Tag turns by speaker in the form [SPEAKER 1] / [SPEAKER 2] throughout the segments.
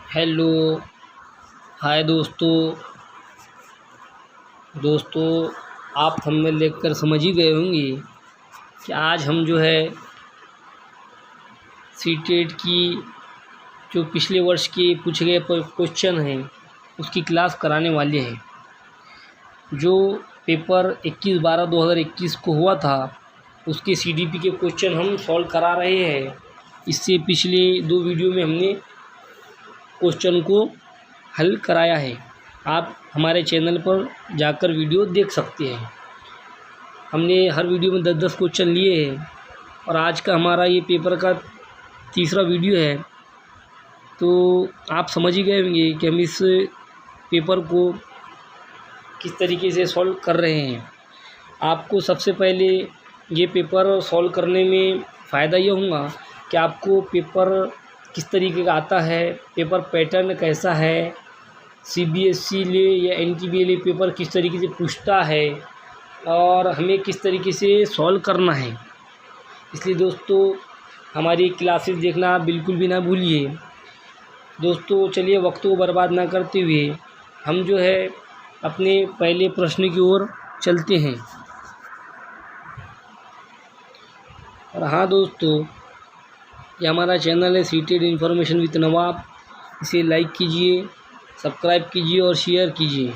[SPEAKER 1] Hello. हाय दोस्तों आप thumbnail देखकर समझ ही गए होंगे कि आज हम जो है सीटेट की जो पिछले वर्ष के पूछे गए क्वेश्चन हैं उसकी क्लास कराने वाले हैं। जो पेपर 21/12/2021 को हुआ था उसके सीडीपी के क्वेश्चन हम सॉल्व करा रहे हैं। इससे पिछले 2 वीडियो में हमने क्वेश्चन को हल कराया है। आप हमारे चैनल पर जाकर वीडियो देख सकते हैं। हमने हर वीडियो में 10-10 क्वेश्चन लिए हैं और आज का हमारा ये पेपर का तीसरा वीडियो है। तो आप समझ ही गए होंगे कि हम इस पेपर को किस तरीके से सॉल्व कर रहे हैं। आपको सबसे पहले ये पेपर सॉल्व करने में फ़ायदा ये होगा कि आपको पेपर किस तरीके का आता है, पेपर पैटर्न कैसा है, सीबीएसई ले या एनटीबीए ले पेपर किस तरीके से पूछता है और हमें किस तरीके से सॉल्व करना है। इसलिए दोस्तों हमारी क्लासेस देखना आप बिल्कुल भी ना भूलिए। दोस्तों चलिए वक्त को बर्बाद ना करते हुए हम जो है अपने पहले प्रश्न की ओर चलते हैं। और हाँ दोस्तों, ये हमारा चैनल है सीटेट इन्फॉर्मेशन विद नवाब। इसे लाइक कीजिए, सब्सक्राइब कीजिए और शेयर कीजिए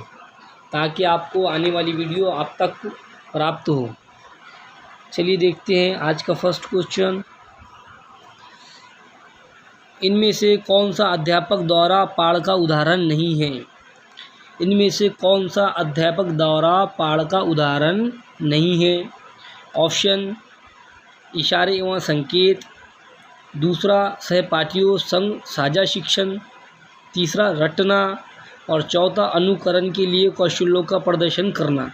[SPEAKER 1] ताकि आपको आने वाली वीडियो आप तक प्राप्त हो। चलिए देखते हैं आज का फर्स्ट क्वेश्चन। इनमें से कौन सा अध्यापक द्वारा पाठ का उदाहरण नहीं है? इनमें से कौन सा अध्यापक द्वारा पाठ का उदाहरण नहीं है? ऑप्शन इशारे एवं संकेत, दूसरा सहपाठियों संग साझा शिक्षण, तीसरा रटना और चौथा अनुकरण के लिए कौशलों का प्रदर्शन करना।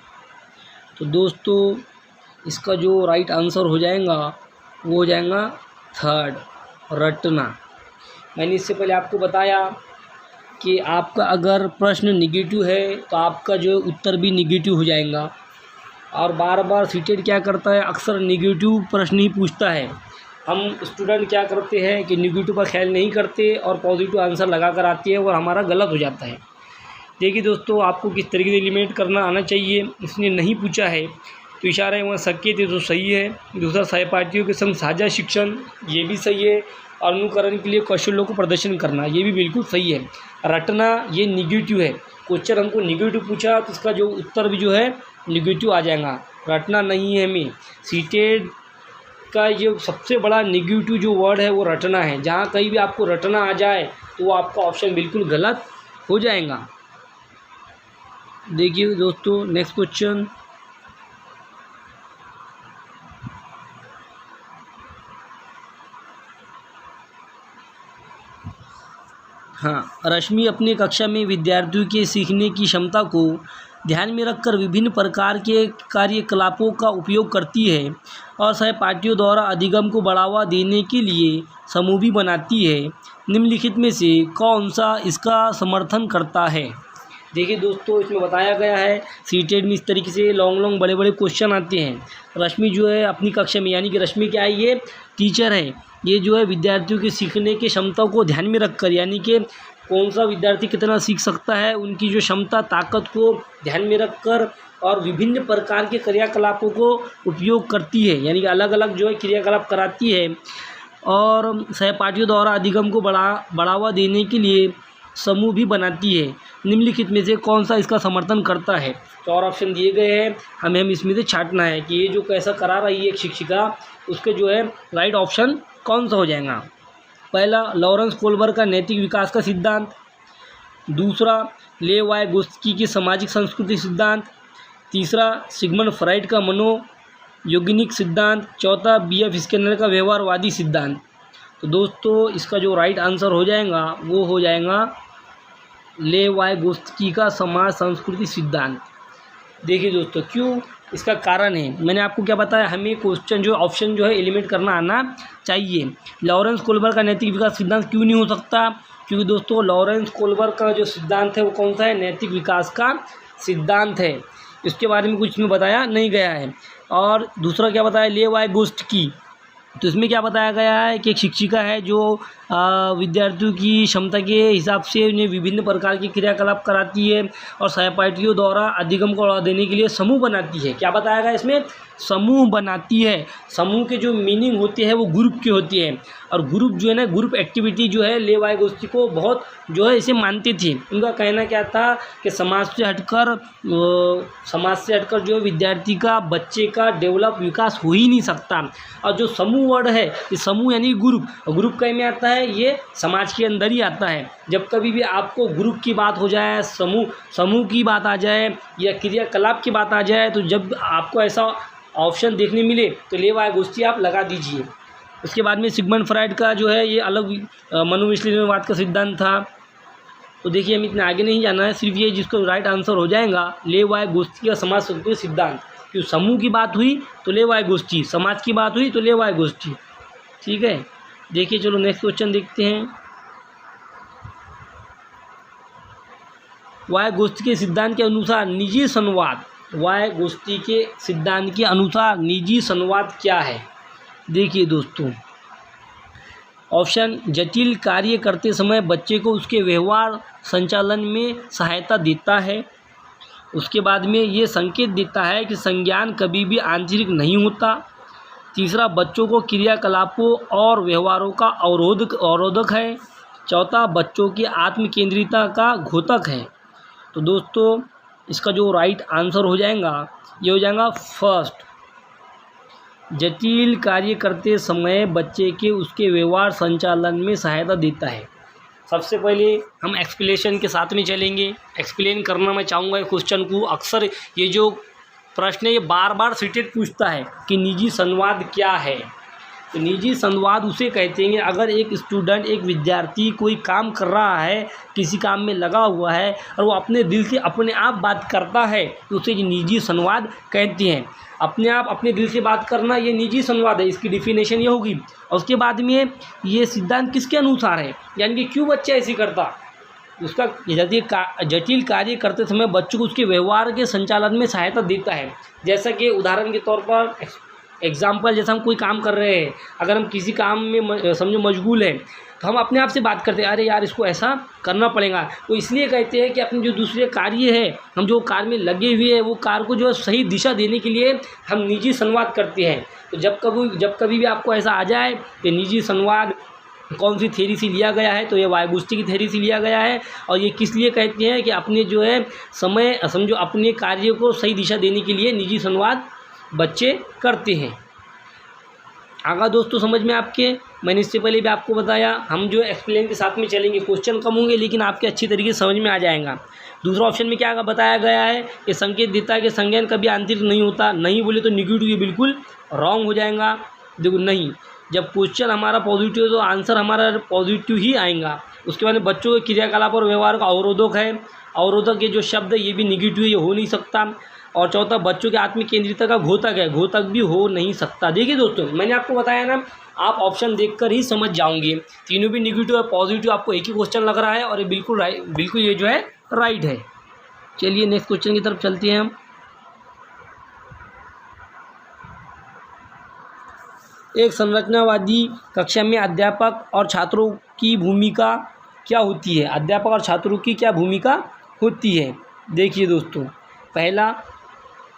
[SPEAKER 1] तो दोस्तों इसका जो राइट आंसर हो जाएगा वो हो जाएगा थर्ड, रटना। मैंने इससे पहले आपको बताया कि आपका अगर प्रश्न निगेटिव है तो आपका जो उत्तर भी निगेटिव हो जाएगा। और बार बार सीटेट क्या करता है, अक्सर निगेटिव प्रश्न ही पूछता है। हम स्टूडेंट क्या करते हैं कि निगेटिव पर ख्याल नहीं करते और पॉजिटिव आंसर लगा कर आती है और हमारा गलत हो जाता है। देखिए दोस्तों आपको किस तरीके से एलिमिनेट करना आना चाहिए। इसने नहीं पूछा है तो इशारा एवं संकेत तो सही है। दूसरा सहपाठियों के संग साझा शिक्षण, ये भी सही है। और अनुकरण के लिए कौशलों को प्रदर्शन करना, ये भी बिल्कुल सही है। रटना ये निगेटिव है। क्वेश्चन हमको निगेटिव पूछा तो इसका जो उत्तर भी जो है निगेटिव आ जाएगा। रटना नहीं है। हमें सीटेट का ये सबसे बड़ा निगेटिव जो वर्ड है वो रटना है। जहाँ कहीं भी आपको रटना आ जाए तो वो आपका ऑप्शन बिल्कुल गलत हो जाएगा। देखिए दोस्तों नेक्स्ट क्वेश्चन। हाँ, रश्मि अपनी कक्षा में विद्यार्थियों के सीखने की क्षमता को ध्यान में रखकर विभिन्न प्रकार के कार्यकलापों का उपयोग करती है और सहपाठियों द्वारा अधिगम को बढ़ावा देने के लिए समूह भी बनाती है। निम्नलिखित में से कौन सा इसका समर्थन करता है? देखिए दोस्तों इसमें बताया गया है सीटेट में इस तरीके से लॉन्ग बड़े क्वेश्चन आते हैं। रश्मि जो है अपनी कक्षा में, यानी कि रश्मि क्या है, ये टीचर है, ये जो है विद्यार्थियों के सीखने की क्षमता को ध्यान में रखकर, यानी कि कौन सा विद्यार्थी कितना सीख सकता है उनकी जो क्षमता ताकत को ध्यान में रखकर और विभिन्न प्रकार के क्रियाकलापों को उपयोग करती है, यानी कि अलग अलग जो है क्रियाकलाप कराती है और सहपाठियों द्वारा अधिगम को बढ़ावा देने के लिए समूह भी बनाती है। निम्नलिखित में से कौन सा इसका समर्थन करता है? तो और ऑप्शन दिए गए हैं, हमें इसमें से छांटना है कि ये जो कैसा करा रही है एक शिक्षिका, उसके जो है राइट ऑप्शन कौन सा हो जाएगा। पहला लॉरेंस कोहलबर्ग का नैतिक विकास का सिद्धांत, दूसरा लेव वायगोत्स्की की सामाजिक संस्कृति सिद्धांत, तीसरा सिगमंड फ्राइड का मनोवैज्ञानिक सिद्धांत, चौथा BF स्किनर का व्यवहारवादी सिद्धांत। तो दोस्तों इसका जो राइट आंसर हो जाएगा वो हो जाएगा लेव वायगोत्स्की का समाज संस्कृति सिद्धांत। देखिए दोस्तों क्यों, इसका कारण है, मैंने आपको क्या बताया, हमें क्वेश्चन जो ऑप्शन जो है एलिमिनेट करना आना चाहिए। लॉरेंस कोहलबर्ग का नैतिक विकास सिद्धांत क्यों नहीं हो सकता? क्योंकि दोस्तों लॉरेंस कोहलबर्ग का जो सिद्धांत है वो कौन सा है? नैतिक विकास का सिद्धांत है। इसके बारे में कुछ इसमें बताया नहीं गया है। और दूसरा क्या बताया, लेव वायगोत्स्की, तो इसमें क्या बताया गया है कि एक शिक्षिका है जो विद्यार्थियों की क्षमता के हिसाब से उन्हें विभिन्न प्रकार के क्रियाकलाप कराती है और सहपाठियों द्वारा अधिगम को बढ़ावा देने के लिए समूह बनाती है। क्या बताया गया इसमें? समूह बनाती है। समूह के जो मीनिंग होती है वो ग्रुप की होती है, और ग्रुप जो है ना, ग्रुप एक्टिविटी जो है लेव वाइगोत्स्की को बहुत जो है इसे मानती थी। उनका कहना क्या था कि समाज से हटकर जो है विद्यार्थी का, बच्चे का डेवलप विकास हो ही नहीं सकता। और जो समूह वर्ड है, ये समूह यानी ग्रुप कहीं में आता है, ये समाज के अंदर ही आता है। जब कभी भी आपको ग्रुप की बात हो जाए, समूह की बात आ जाए या क्रियाकलाप की बात आ जाए, तो जब आपको ऐसा ऑप्शन देखने मिले तो लेव वाइगोत्स्की आप लगा दीजिए। उसके बाद में सिगमंड फ्राइड का जो है ये अलग मनोविश्लेषणवाद का सिद्धांत था। तो देखिए हम इतना आगे नहीं जाना है, सिर्फ ये जिसको राइट आंसर हो जाएगा लेव वाइगोत्स्की का समाज संस्कृति सिद्धांत। क्यों? समूह की बात हुई तो लेव वाइगोत्स्की, समाज की बात हुई तो लेव वाइगोत्स्की। ठीक है, देखिए चलो नेक्स्ट क्वेश्चन देखते हैं। वाइगोत्स्की के सिद्धांत के अनुसार निजी संवाद, वाइगोत्स्की के सिद्धांत के अनुसार निजी संवाद क्या है? देखिए दोस्तों, ऑप्शन जटिल कार्य करते समय बच्चे को उसके व्यवहार संचालन में सहायता देता है। उसके बाद में ये संकेत देता है कि संज्ञान कभी भी आंतरिक नहीं होता। तीसरा, बच्चों को क्रियाकलापों और व्यवहारों का अवरोधक है। चौथा, बच्चों की आत्म केंद्रिता का घोतक है। तो दोस्तों इसका जो राइट आंसर हो जाएगा ये हो जाएगा फर्स्ट, जटिल कार्य करते समय बच्चे के उसके व्यवहार संचालन में सहायता देता है। सबसे पहले हम एक्सप्लेनेशन के साथ में चलेंगे। एक्सप्लेन करना मैं चाहूँगा क्वेश्चन को। अक्सर ये जो प्रश्न है ये बार बार सीटेड पूछता है कि निजी संवाद क्या है। तो निजी संवाद उसे कहते हैं अगर एक स्टूडेंट, एक विद्यार्थी कोई काम कर रहा है, किसी काम में लगा हुआ है और वो अपने दिल से अपने आप बात करता है तो उसे निजी संवाद कहते हैं। अपने आप अपने दिल से बात करना ये निजी संवाद है, इसकी डिफिनेशन ये होगी। और उसके बाद में ये सिद्धांत किसके अनुसार है, यानी कि क्यों बच्चा ऐसे करता, उसका जटिल कार्य करते समय बच्चों को उसके व्यवहार के संचालन में सहायता देता है। जैसा कि उदाहरण के तौर पर एग्जाम्पल, जैसा हम कोई काम कर रहे हैं, अगर हम किसी काम में समझो मशगूल हैं तो हम अपने आप से बात करते हैं, अरे यार इसको ऐसा करना पड़ेगा। तो इसलिए कहते हैं कि अपने जो दूसरे कार्य है, हम जो कार्य में लगे हुए हैं, वो कार्य को जो है सही दिशा देने के लिए हम निजी संवाद करते हैं। तो जब कभी भी आपको ऐसा आ जाए कि निजी संवाद कौन सी थ्योरी से लिया गया है, तो ये वाइगोत्स्की की थ्योरी से लिया गया है। और ये किस लिए कहते हैं कि अपने जो है समय समझो अपने कार्य को सही दिशा देने के लिए निजी संवाद बच्चे करते हैं। आगा दोस्तों समझ में आपके, मैंने इससे पहले भी आपको बताया, हम जो एक्सप्लेन के साथ में चलेंगे, क्वेश्चन कम होंगे लेकिन आपके अच्छी तरीके से समझ में आ जाएगा। दूसरा ऑप्शन में क्या बताया गया है कि संकेत देता है कि संज्ञान कभी आंतरिक नहीं होता। नहीं बोले तो निगेटिव, ये बिल्कुल रॉन्ग हो जाएगा। देखो नहीं, जब क्वेश्चन हमारा पॉजिटिव है तो आंसर हमारा पॉजिटिव ही आएगा। उसके बाद बच्चों के क्रियाकलाप और व्यवहार का अवरोधक है। अवरोधक ये जो शब्द है ये भी निगेटिव, ये हो नहीं सकता। और चौथा, बच्चों के आत्म केंद्रिता का घोतक है, घोतक भी हो नहीं सकता। देखिए दोस्तों मैंने आपको बताया ना, आप ऑप्शन देखकर ही समझ जाओगे, तीनों भी निगेटिव और पॉजिटिव आपको एक ही क्वेश्चन लग रहा है और ये बिल्कुल राइट, बिल्कुल ये जो है राइट है। चलिए नेक्स्ट क्वेश्चन की तरफ चलते हैं हम। एक संरचनावादी कक्षा में अध्यापक और छात्रों की भूमिका क्या होती है? अध्यापक और छात्रों की क्या भूमिका होती है? देखिए दोस्तों, पहला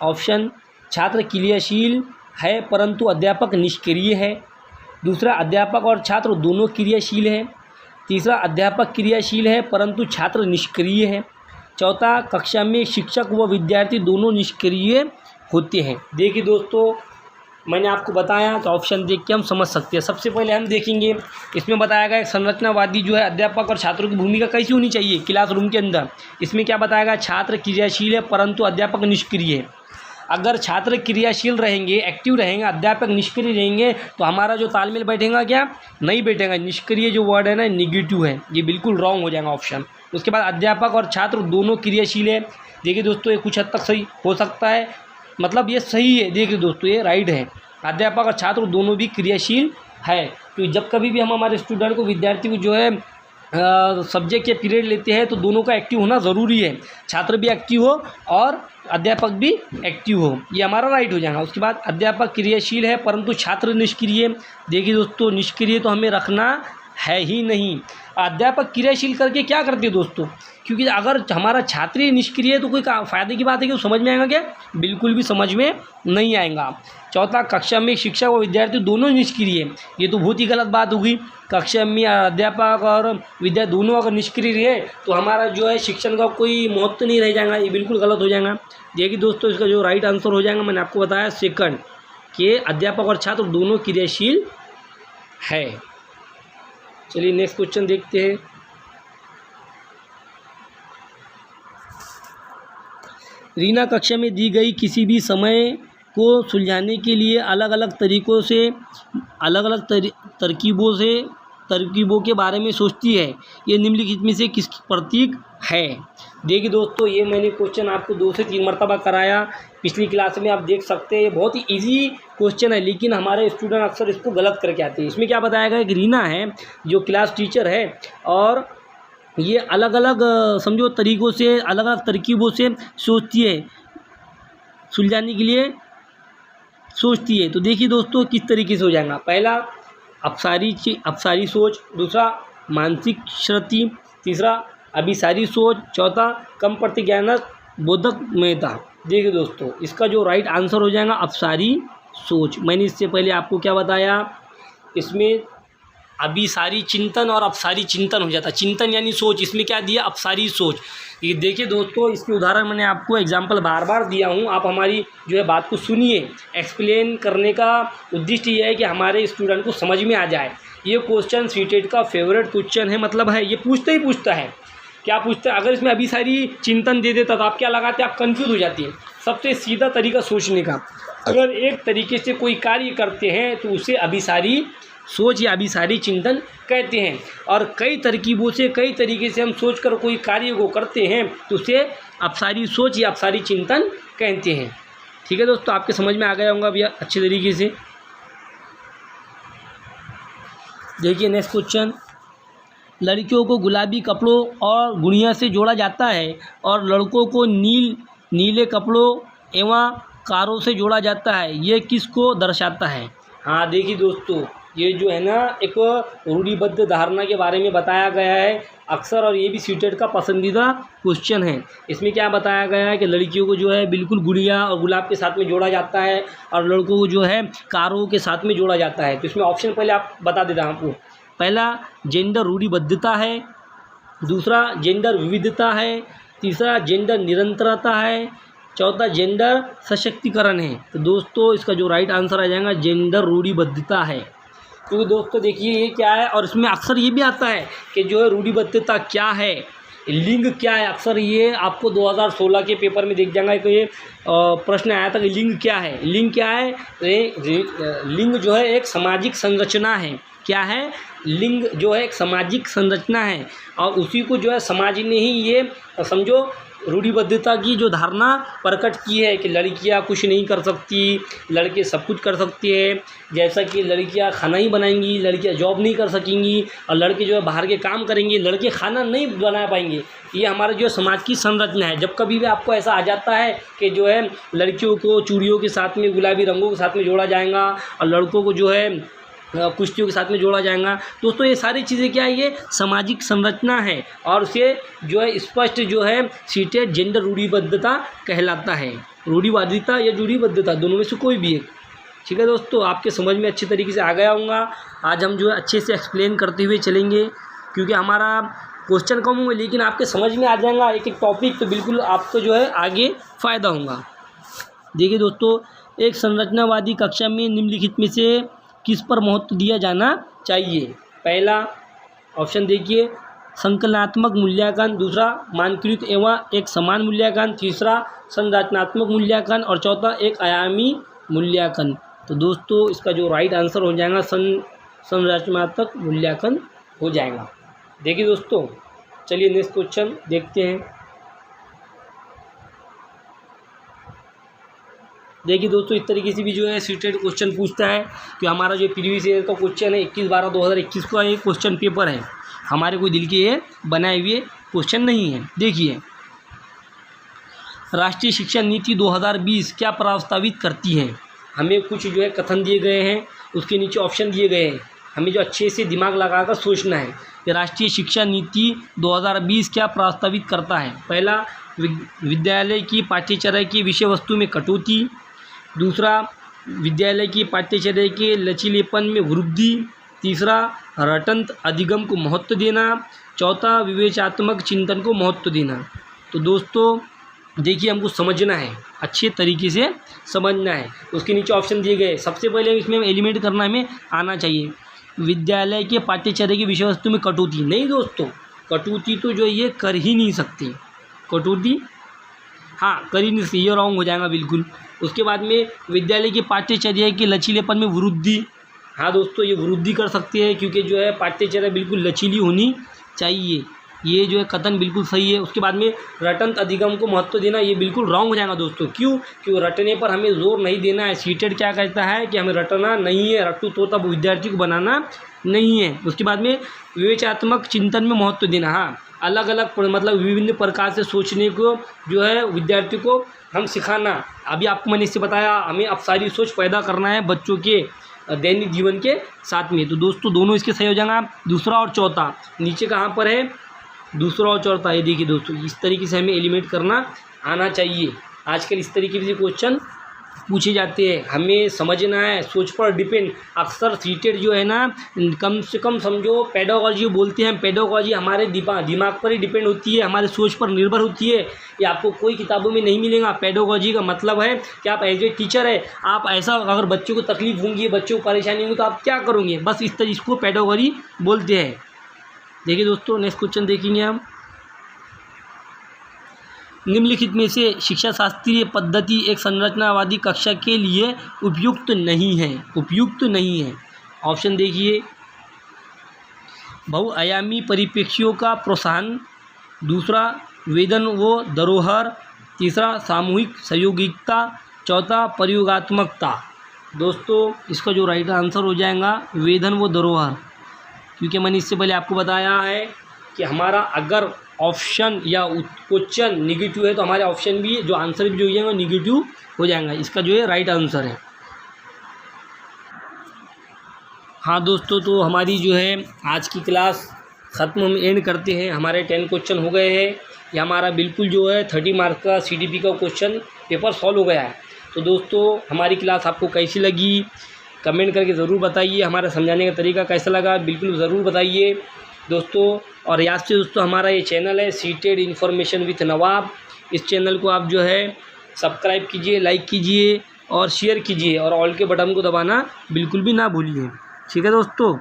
[SPEAKER 1] ऑप्शन, छात्र क्रियाशील है परंतु अध्यापक निष्क्रिय है। दूसरा, अध्यापक और छात्र दोनों क्रियाशील है। तीसरा, अध्यापक क्रियाशील है परंतु छात्र निष्क्रिय है। चौथा, कक्षा में शिक्षक व विद्यार्थी दोनों निष्क्रिय होते हैं। देखिए दोस्तों मैंने आपको बताया, तो ऑप्शन देख के हम समझ सकते हैं। सबसे पहले हम देखेंगे, इसमें बताया गया संरचनावादी जो है अध्यापक और छात्रों की भूमिका कैसी होनी चाहिए क्लासरूम के अंदर। इसमें क्या बताया गया, छात्र क्रियाशील है परंतु अध्यापक निष्क्रिय है। अगर छात्र क्रियाशील रहेंगे, एक्टिव रहेंगे, अध्यापक निष्क्रिय रहेंगे तो हमारा जो तालमेल बैठेगा क्या, नहीं बैठेगा। निष्क्रिय जो वर्ड है ना, निगेटिव है, ये बिल्कुल रॉन्ग हो जाएगा ऑप्शन। उसके बाद अध्यापक और छात्र दोनों क्रियाशील है। देखिए दोस्तों ये कुछ हद तक सही हो सकता है, मतलब ये सही है। देखिए दोस्तों ये राइट है, अध्यापक और छात्र दोनों भी क्रियाशील है। तो जब कभी भी हम हमारे स्टूडेंट को, विद्यार्थी को जो है सब्जेक्ट के पीरियड लेते हैं तो दोनों का एक्टिव होना ज़रूरी है, छात्र भी एक्टिव हो और अध्यापक भी एक्टिव हो, ये हमारा राइट हो जाएगा। उसके बाद अध्यापक क्रियाशील है परंतु छात्र निष्क्रिय। देखिए दोस्तों निष्क्रिय तो हमें रखना है ही नहीं। अध्यापक क्रियाशील करके क्या करते हैं दोस्तों, क्योंकि अगर हमारा छात्र ही निष्क्रिय है तो कोई फ़ायदे की बात है कि वो समझ में आएगा क्या, बिल्कुल भी समझ में नहीं आएगा। चौथा, कक्षा में शिक्षक और विद्यार्थी दोनों निष्क्रिय है, ये तो बहुत ही गलत बात होगी। कक्षा में अध्यापक और विद्यार्थी दोनों अगर निष्क्रिय है तो हमारा जो है शिक्षण का कोई महत्व नहीं रह जाएगा, ये बिल्कुल गलत हो जाएगा। देखिए दोस्तों, इसका जो राइट आंसर हो जाएगा, मैंने आपको बताया सेकंड, कि अध्यापक और छात्र दोनों क्रियाशील है। चलिए नेक्स्ट क्वेश्चन देखते हैं। रीना कक्षा में दी गई किसी भी समय को सुलझाने के लिए अलग अलग तरीकों से अलग अलग तरकीबों के बारे में सोचती है। ये निम्नलिखित में से किस प्रतीक है। देखिए दोस्तों, ये मैंने क्वेश्चन आपको 2 से 3 मरतबा कराया पिछली क्लास में, आप देख सकते हैं। बहुत ही इजी क्वेश्चन है, लेकिन हमारे स्टूडेंट अक्सर इसको गलत करके आते हैं। इसमें क्या बताया गया कि रीना है जो क्लास टीचर है, और ये अलग अलग समझो तरीक़ों से अलग अलग तरकीबों से सोचती है, सुलझाने के लिए सोचती है। तो देखिए दोस्तों किस तरीके से हो जाएगा। पहला अपसारी सोच, दूसरा मानसिक श्रुति, तीसरा अभिसारी सोच, चौथा कम प्रतिज्ञानक बोधकमयता। देखिए दोस्तों, इसका जो राइट आंसर हो जाएगा अपसारी सोच। मैंने इससे पहले आपको क्या बताया, इसमें अभिसारी चिंतन और अपसारी चिंतन हो जाता। चिंतन यानी सोच, इसमें क्या दिया, अपसारी सोच। ये देखिए दोस्तों, इसके उदाहरण मैंने आपको एग्जाम्पल बार बार दिया हूँ, आप हमारी जो है बात को सुनिए। एक्सप्लेन करने का उद्देश्य ये है कि हमारे स्टूडेंट को समझ में आ जाए। ये क्वेश्चन सीटेट का फेवरेट क्वेश्चन है, मतलब है ये पूछता ही पूछता है। क्या पूछता है, अगर इसमें अभिसारी चिंतन दे देता तो आप क्या लगाते, आप कंफ्यूज हो जाती है। सबसे सीधा तरीका सोचने का, अगर एक तरीके से कोई कार्य करते हैं तो उसे अभिसारी सोच या अभिसारी चिंतन कहते हैं। और कई तरकीबों से, कई तरीके से हम सोचकर कोई कार्य को करते हैं तो उसे अपसारी सोच या अपसारी चिंतन कहते हैं। ठीक है दोस्तों, आपके समझ में आ गया होगा भैया अच्छे तरीके से। देखिए नेक्स्ट क्वेश्चन, लड़कियों को गुलाबी कपड़ों और गुड़िया से जोड़ा जाता है और लड़कों को नीले कपड़ों एवं कारों से जोड़ा जाता है, ये किसको दर्शाता है। हाँ देखिए दोस्तों, ये जो है ना एक रूढ़िबद्ध धारणा के बारे में बताया गया है अक्सर, और ये भी सीटेट का पसंदीदा क्वेश्चन है। इसमें क्या बताया गया है कि लड़कियों को जो है बिल्कुल गुड़िया और गुलाब के साथ में जोड़ा जाता है और लड़कों को जो है कारों के साथ में जोड़ा जाता है। तो इसमें ऑप्शन पहले आप बता देता हूँ आपको। पहला जेंडर रूढ़िबद्धता है, दूसरा जेंडर विविधता है, तीसरा जेंडर निरंतरता है, चौथा जेंडर सशक्तिकरण है। तो दोस्तों इसका जो राइट आंसर आ जाएगा जेंडर रूढ़िबद्धता है। क्योंकि दोस्तों देखिए ये क्या है, और इसमें अक्सर ये भी आता है कि जो है रूढ़िबद्धता क्या है, लिंग क्या है। अक्सर ये आपको 2016 के पेपर में देख जाएगा, तो ये प्रश्न आया था कि लिंग क्या है। लिंग क्या है, लिंग जो है एक सामाजिक संरचना है। क्या है, लिंग जो है एक सामाजिक संरचना है, और उसी को जो है समाज ने ही ये समझो रूढ़िबद्धता की जो धारणा प्रकट की है कि लड़कियां कुछ नहीं कर सकती, लड़के सब कुछ कर सकते हैं। जैसा कि लड़कियां खाना ही बनाएंगी, लड़कियां जॉब नहीं कर सकेंगी, और लड़के जो है बाहर के काम करेंगे, लड़के खाना नहीं बना पाएंगे। ये हमारा जो समाज की संरचना है। जब कभी भी आपको ऐसा आ जाता है कि जो है लड़कियों को चूड़ियों के साथ में, गुलाबी रंगों के साथ में जोड़ा जाएगा और लड़कों को जो है कुश्तियों के साथ में जोड़ा जाएगा, दोस्तों ये सारी चीज़ें क्या है, ये सामाजिक संरचना है, और उसे जो है स्पष्ट जो है सीटेड जेंडर रूढ़िबद्धता कहलाता है। रूढ़िवादिता या रूढ़िबद्धता दोनों में से कोई भी एक। ठीक है दोस्तों, आपके समझ में अच्छे तरीके से आ गया होगा। आज हम जो है अच्छे से एक्सप्लेन करते हुए चलेंगे, क्योंकि हमारा क्वेश्चन कम हुए लेकिन आपके समझ में आ जाएगा एक एक टॉपिक, तो बिल्कुल आपको जो है आगे फ़ायदा होगा। देखिए दोस्तों, एक संरचनावादी कक्षा में निम्नलिखित में से किस पर महत्व दिया जाना चाहिए। पहला ऑप्शन देखिए, संकलनात्मक मूल्यांकन, दूसरा मानकीकृत एवं एक समान मूल्यांकन, तीसरा संरचनात्मक मूल्यांकन, और चौथा एक आयामी मूल्यांकन। तो दोस्तों इसका जो राइट आंसर हो जाएगा संरचनात्मक मूल्यांकन हो जाएगा। देखिए दोस्तों, चलिए नेक्स्ट क्वेश्चन देखते हैं। देखिए दोस्तों, इस तरीके से भी जो है सीटेड क्वेश्चन पूछता है कि हमारा जो प्रीवियस ईयर का क्वेश्चन है 21/12/2021 का ये क्वेश्चन पेपर है, हमारे कोई दिल के ये बनाए हुए क्वेश्चन नहीं है। देखिए, राष्ट्रीय शिक्षा नीति 2020 क्या प्रस्तावित करती है। हमें कुछ जो है कथन दिए गए हैं, उसके नीचे ऑप्शन दिए गए हैं। हमें जो अच्छे से दिमाग लगाकर सोचना है कि राष्ट्रीय शिक्षा नीति 2020 क्या प्रस्तावित करता है। पहला, विद्यालय की पाठ्यचर्या की विषय वस्तु में कटौती। दूसरा, विद्यालय की पाठ्यचर्या के लचीलेपन में वृद्धि। तीसरा, रटंत अधिगम को महत्व देना। चौथा, विवेचनात्मक चिंतन को महत्व देना। तो दोस्तों देखिए, हमको समझना है, अच्छे तरीके से समझना है। उसके नीचे ऑप्शन दिए गए, सबसे पहले इसमें एलिमिनेट करना हमें आना चाहिए। विद्यालय के पाठ्यचर्या की विषय वस्तु में कटौती, नहीं दोस्तों, कटौती तो जो ये कर ही नहीं सकते, कटौती हाँ कर ही नहीं सकते, ये रॉन्ग हो जाएगा बिल्कुल। उसके बाद में विद्यालय की पाठ्यचर्या के लचीलेपन में वृद्धि, हाँ दोस्तों ये वृद्धि कर सकते हैं, क्योंकि जो है पाठ्यचर्या बिल्कुल लचीली होनी चाहिए, ये जो है कथन बिल्कुल सही है। उसके बाद में रटंत अधिगम को महत्व देना, ये बिल्कुल रॉन्ग हो जाएगा दोस्तों। क्यों रटने पर हमें जोर नहीं देना है। सीटेड क्या कहता है कि हमें रटना नहीं है, रट्टू तो तब विद्यार्थी को बनाना नहीं है। उसके बाद में विवेचनात्मक चिंतन में महत्व देना, हाँ अलग अलग मतलब विभिन्न प्रकार से सोचने को जो है विद्यार्थी को हम सिखाना। अभी आपको मैंने इससे बताया, हमें अब सारी सोच पैदा करना है बच्चों के दैनिक जीवन के साथ में। तो दोस्तों दोनों इसके सही हो जाएगा, दूसरा और चौथा। नीचे कहाँ पर है, दूसरा और चौथा, ये देखिए दोस्तों, इस तरीके से हमें एलिमिनेट करना आना चाहिए। आजकल इस तरीके से क्वेश्चन पूछे जाते हैं, हमें समझना है, सोच पर डिपेंड। अक्सर सीटेड जो है ना, कम से कम समझो पेडागोजी बोलते हैं, पेडागोजी हमारे दिमाग पर ही डिपेंड होती है, हमारे सोच पर निर्भर होती है। ये आपको कोई किताबों में नहीं मिलेगा। पेडागोजी का मतलब है कि आप एज ए टीचर है, आप ऐसा अगर बच्चों को तकलीफ होंगी, बच्चों को परेशानी होंगी, तो आप क्या करोगे, बस इस तरीके को पेडागोजी बोलते हैं। देखिए दोस्तों नेक्स्ट क्वेश्चन देखेंगे हम। निम्नलिखित में से शिक्षा शास्त्रीय पद्धति एक संरचनावादी कक्षा के लिए उपयुक्त नहीं है, उपयुक्त नहीं है। ऑप्शन देखिए, बहुआयामी परिप्रेक्ष्यों का प्रोत्साहन। दूसरा, वेदन व धरोहर। तीसरा, सामूहिक सहयोगिकता। चौथा, प्रयोगात्मकता। दोस्तों इसका जो राइट आंसर हो जाएगा वेदन व धरोहर, क्योंकि मैंने इससे पहले आपको बताया है कि हमारा अगर ऑप्शन या क्वेश्चन निगेटिव है तो हमारे ऑप्शन भी जो आंसर भी जो हो जाएगा निगेटिव हो जाएगा। इसका जो है राइट आंसर है। हाँ दोस्तों, तो हमारी जो है आज की क्लास ख़त्म, हम एंड करते हैं। हमारे 10 क्वेश्चन हो गए हैं। ये हमारा बिल्कुल जो है 30 मार्क का CDP का क्वेश्चन पेपर सॉल्व हो गया है। तो दोस्तों हमारी क्लास आपको कैसी लगी कमेंट करके ज़रूर बताइए। हमारा समझाने का तरीका कैसा लगा बिल्कुल ज़रूर बताइए दोस्तों। और याद से दोस्तों, हमारा ये चैनल है सीटेड इन्फॉर्मेशन विथ नवाब। इस चैनल को आप जो है सब्सक्राइब कीजिए, लाइक कीजिए और शेयर कीजिए, और ऑल के बटन को दबाना बिल्कुल भी ना भूलिए। ठीक है दोस्तों।